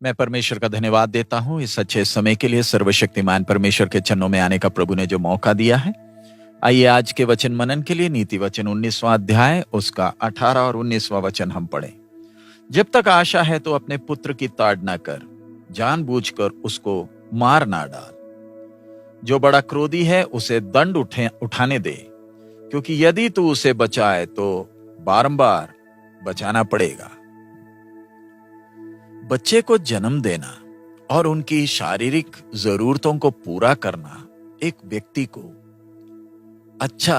मैं परमेश्वर का धन्यवाद देता हूँ इस अच्छे समय के लिए। सर्वशक्तिमान परमेश्वर के चरणों में आने का प्रभु ने जो मौका दिया है। आइए आज के वचन मनन के लिए नीति वचन 19वां अध्याय उसका 18 और 19वां वचन हम पढ़ें। जब तक आशा है तो अपने पुत्र की ताड़ न कर, जानबूझकर उसको मार ना डाल। जो बड़ा क्रोधी है उसे दंड उठाने दे, क्योंकि यदि तू उसे बचाए तो बारंबार बचाना पड़ेगा। बच्चे को जन्म देना और उनकी शारीरिक जरूरतों को पूरा करना एक व्यक्ति को अच्छा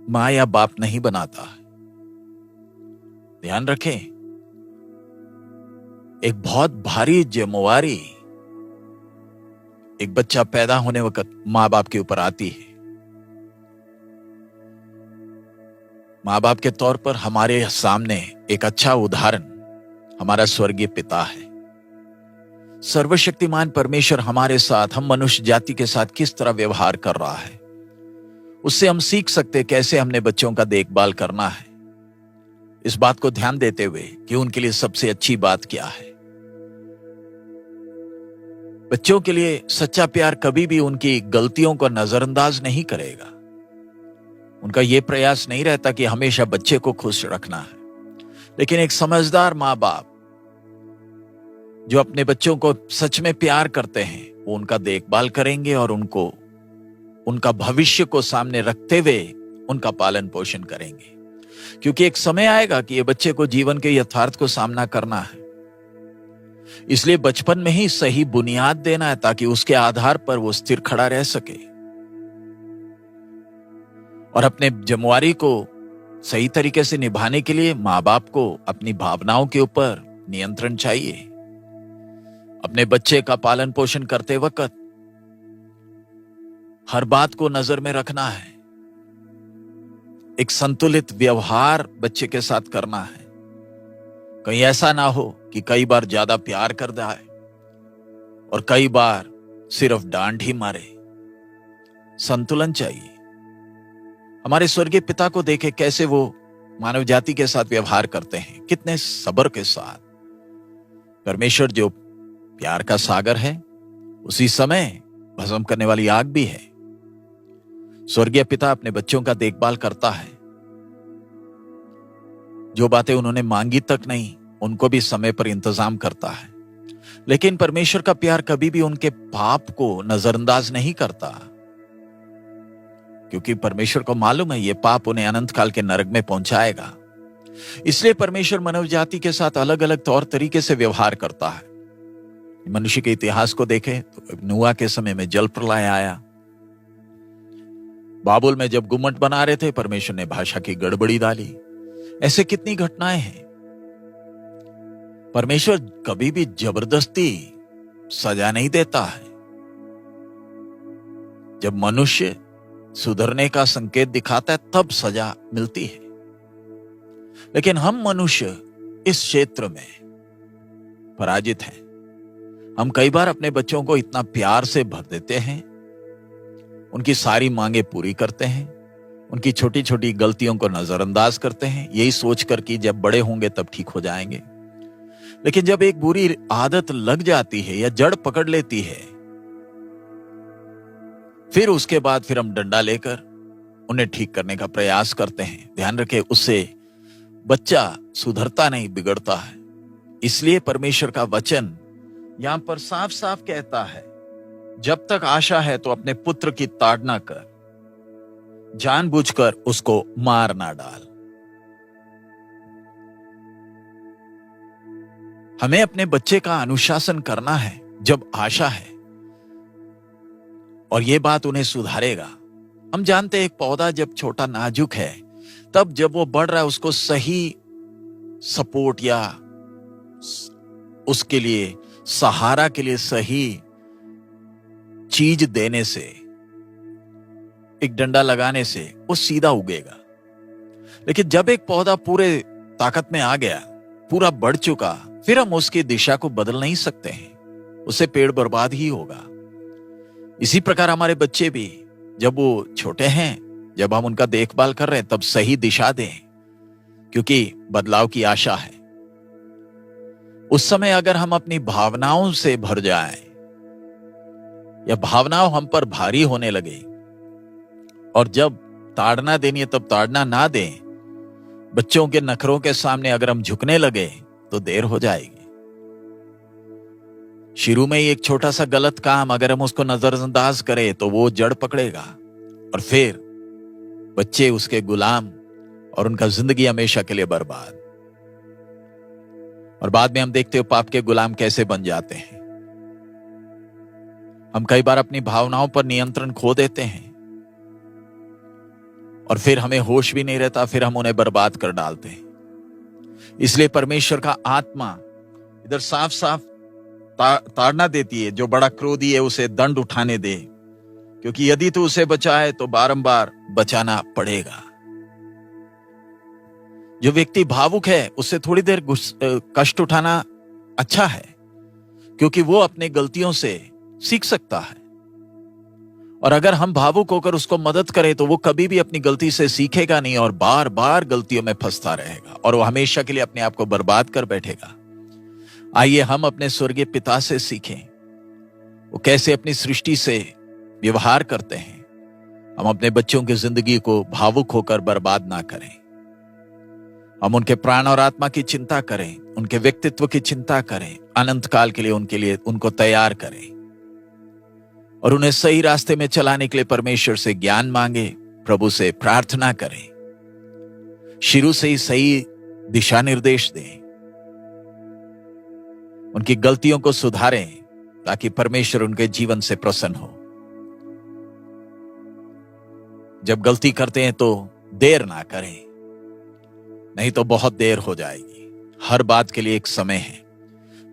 मां या बाप नहीं बनाता। ध्यान रखें, एक बहुत भारी जिम्मेवारी एक बच्चा पैदा होने वक्त मां बाप के ऊपर आती है। मां बाप के तौर पर हमारे सामने एक अच्छा उदाहरण हमारा स्वर्गीय पिता है। सर्वशक्तिमान परमेश्वर हमारे साथ, हम मनुष्य जाति के साथ किस तरह व्यवहार कर रहा है, उससे हम सीख सकते कैसे हमने बच्चों का देखभाल करना है। इस बात को ध्यान देते हुए कि उनके लिए सबसे अच्छी बात क्या है। बच्चों के लिए सच्चा प्यार कभी भी उनकी गलतियों को नजरअंदाज नहीं करेगा। उनका यह प्रयास नहीं रहता कि हमेशा बच्चे को खुश रखना है, लेकिन एक समझदार मां बाप जो अपने बच्चों को सच में प्यार करते हैं, वो उनका देखभाल करेंगे और उनको उनका भविष्य को सामने रखते हुए उनका पालन पोषण करेंगे। क्योंकि एक समय आएगा कि ये बच्चे को जीवन के यथार्थ को सामना करना है। इसलिए बचपन में ही सही बुनियाद देना है ताकि उसके आधार पर वो स्थिर खड़ा रह सके। और अपने जिम्मेवारी को सही तरीके से निभाने के लिए मां बाप को अपनी भावनाओं के ऊपर नियंत्रण चाहिए। अपने बच्चे का पालन पोषण करते वक्त हर बात को नजर में रखना है। एक संतुलित व्यवहार बच्चे के साथ करना है। कहीं ऐसा ना हो कि कई बार ज्यादा प्यार कर जाए और कई बार सिर्फ डांट ही मारे। संतुलन चाहिए। हमारे स्वर्गीय पिता को देखे कैसे वो मानव जाति के साथ व्यवहार करते हैं, कितने सब्र के साथ। परमेश्वर जो प्यार का सागर है, उसी समय भस्म करने वाली आग भी है। स्वर्गीय पिता अपने बच्चों का देखभाल करता है। जो बातें उन्होंने मांगी तक नहीं, उनको भी समय पर इंतजाम करता है। लेकिन परमेश्वर का प्यार कभी भी उनके पाप को नजरअंदाज नहीं करता, क्योंकि परमेश्वर को मालूम है ये पाप उन्हें अनंत काल के नरक में पहुंचाएगा। इसलिए परमेश्वर मानव जाति के साथ अलग अलग तौर तरीके से व्यवहार करता है। मनुष्य के इतिहास को देखें तो नूह के समय में जल प्रलय आया। बाबुल में जब गुम्मट बना रहे थे, परमेश्वर ने भाषा की गड़बड़ी डाली। ऐसे कितनी घटनाएं हैं। परमेश्वर कभी भी जबरदस्ती सजा नहीं देता है। जब मनुष्य सुधरने का संकेत दिखाता है तब सजा मिलती है। लेकिन हम मनुष्य इस क्षेत्र में पराजित हैं। हम कई बार अपने बच्चों को इतना प्यार से भर देते हैं, उनकी सारी मांगे पूरी करते हैं, उनकी छोटी छोटी गलतियों को नजरअंदाज करते हैं, यही सोचकर कि जब बड़े होंगे तब ठीक हो जाएंगे। लेकिन जब एक बुरी आदत लग जाती है या जड़ पकड़ लेती है, फिर उसके बाद फिर हम डंडा लेकर उन्हें ठीक करने का प्रयास करते हैं। ध्यान रखें, उससे बच्चा सुधरता नहीं, बिगड़ता है। इसलिए परमेश्वर का वचन यहां पर साफ साफ कहता है, जब तक आशा है तो अपने पुत्र की ताड़ना कर, जानबूझकर उसको मार ना डाल। हमें अपने बच्चे का अनुशासन करना है जब आशा है, और यह बात उन्हें सुधारेगा। हम जानते हैं एक पौधा जब छोटा नाजुक है, तब जब वो बढ़ रहा है उसको सही सपोर्ट या उसके लिए सहारा के लिए सही चीज देने से, एक डंडा लगाने से वो सीधा उगेगा। लेकिन जब एक पौधा पूरे ताकत में आ गया, पूरा बढ़ चुका, फिर हम उसकी दिशा को बदल नहीं सकते हैं, उससे पेड़ बर्बाद ही होगा। इसी प्रकार हमारे बच्चे भी जब वो छोटे हैं, जब हम उनका देखभाल कर रहे हैं, तब सही दिशा दें, क्योंकि बदलाव की आशा है। उस समय अगर हम अपनी भावनाओं से भर जाएं या भावनाओं हम पर भारी होने लगे और जब ताड़ना देनी है तब ताड़ना ना दें, बच्चों के नखरों के सामने अगर हम झुकने लगे तो देर हो जाएगी। शुरू में ही एक छोटा सा गलत काम अगर हम उसको नजरअंदाज करें तो वो जड़ पकड़ेगा और फिर बच्चे उसके गुलाम और उनका जिंदगी हमेशा के लिए बर्बाद। और बाद में हम देखते हो पाप के गुलाम कैसे बन जाते हैं। हम कई बार अपनी भावनाओं पर नियंत्रण खो देते हैं और फिर हमें होश भी नहीं रहता, फिर हम उन्हें बर्बाद कर डालते हैं। इसलिए परमेश्वर का आत्मा इधर साफ साफ ताड़ना देती है, जो बड़ा क्रोधी है उसे दंड उठाने दे, क्योंकि यदि तू उसे बचाए तो बारंबार बचाना पड़ेगा। जो व्यक्ति भावुक है उससे थोड़ी देर कष्ट उठाना अच्छा है, क्योंकि वो अपने गलतियों से सीख सकता है। और अगर हम भावुक होकर उसको मदद करें तो वो कभी भी अपनी गलती से सीखेगा नहीं और बार बार गलतियों में फंसता रहेगा और वो हमेशा के लिए अपने आप को बर्बाद कर बैठेगा। आइए हम अपने स्वर्गीय पिता से सीखें, वो कैसे अपनी सृष्टि से व्यवहार करते हैं। हम अपने बच्चों की जिंदगी को भावुक होकर बर्बाद ना करें। हम उनके प्राण और आत्मा की चिंता करें, उनके व्यक्तित्व की चिंता करें, अनंत काल के लिए उनको तैयार करें और उन्हें सही रास्ते में चलाने के लिए परमेश्वर से ज्ञान मांगे, प्रभु से प्रार्थना करें, शुरू से ही सही दिशा निर्देश दें, उनकी गलतियों को सुधारें ताकि परमेश्वर उनके जीवन से प्रसन्न हो। जब गलती करते हैं तो देर ना करें, नहीं तो बहुत देर हो जाएगी। हर बात के लिए एक समय है।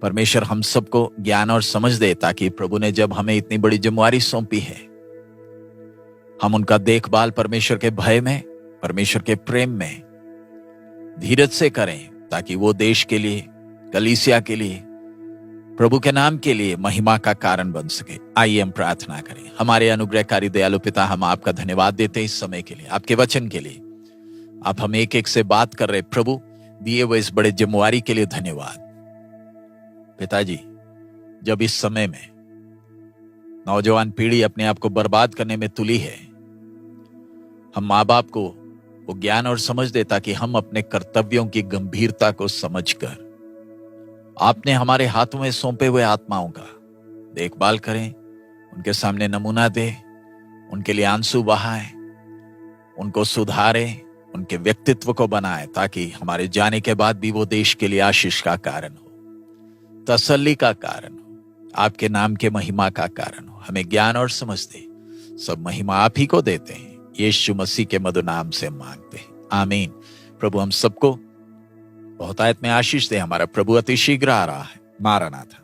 परमेश्वर हम सबको ज्ञान और समझ दे ताकि प्रभु ने जब हमें इतनी बड़ी जिम्मेवारी सौंपी है, हम उनका देखभाल परमेश्वर के भय में, परमेश्वर के प्रेम में धीरज से करें, ताकि वो देश के लिए, कलीसिया के लिए, प्रभु के नाम के लिए महिमा का कारण बन सके। आइए हम प्रार्थना करें। हमारे अनुग्रहकारी दयालु पिता, हम आपका धन्यवाद देते हैं इस समय के लिए, आपके वचन के लिए। आप हम एक एक से बात कर रहे प्रभु, दिए हुए इस बड़े जिम्मेवारी के लिए धन्यवाद। पिताजी, जब इस समय में नौजवान पीढ़ी अपने आप को बर्बाद करने में तुली है, हम माँ बाप को वो ज्ञान और समझ दे ताकि हम अपने कर्तव्यों की गंभीरता को समझकर आपने हमारे हाथों में सौंपे हुए आत्माओं का देखभाल करें, उनके सामने नमूना दे, उनके लिए आंसू बहाएं, उनको सुधारें, उनके व्यक्तित्व को बनाएं, ताकि हमारे जाने के बाद भी वो देश के लिए आशीष का कारण हो, तसल्ली का कारण हो, आपके नाम के महिमा का कारण हो। हमें ज्ञान और समझ दे। सब महिमा आप ही को देते हैं, यीशु मसीह के मधुर नाम से मांगते हैं, आमीन। प्रभु हम सबको बहुतायत में आशीष दे। हमारा प्रभु अति शीघ्र आ रहा है। मारानाथा।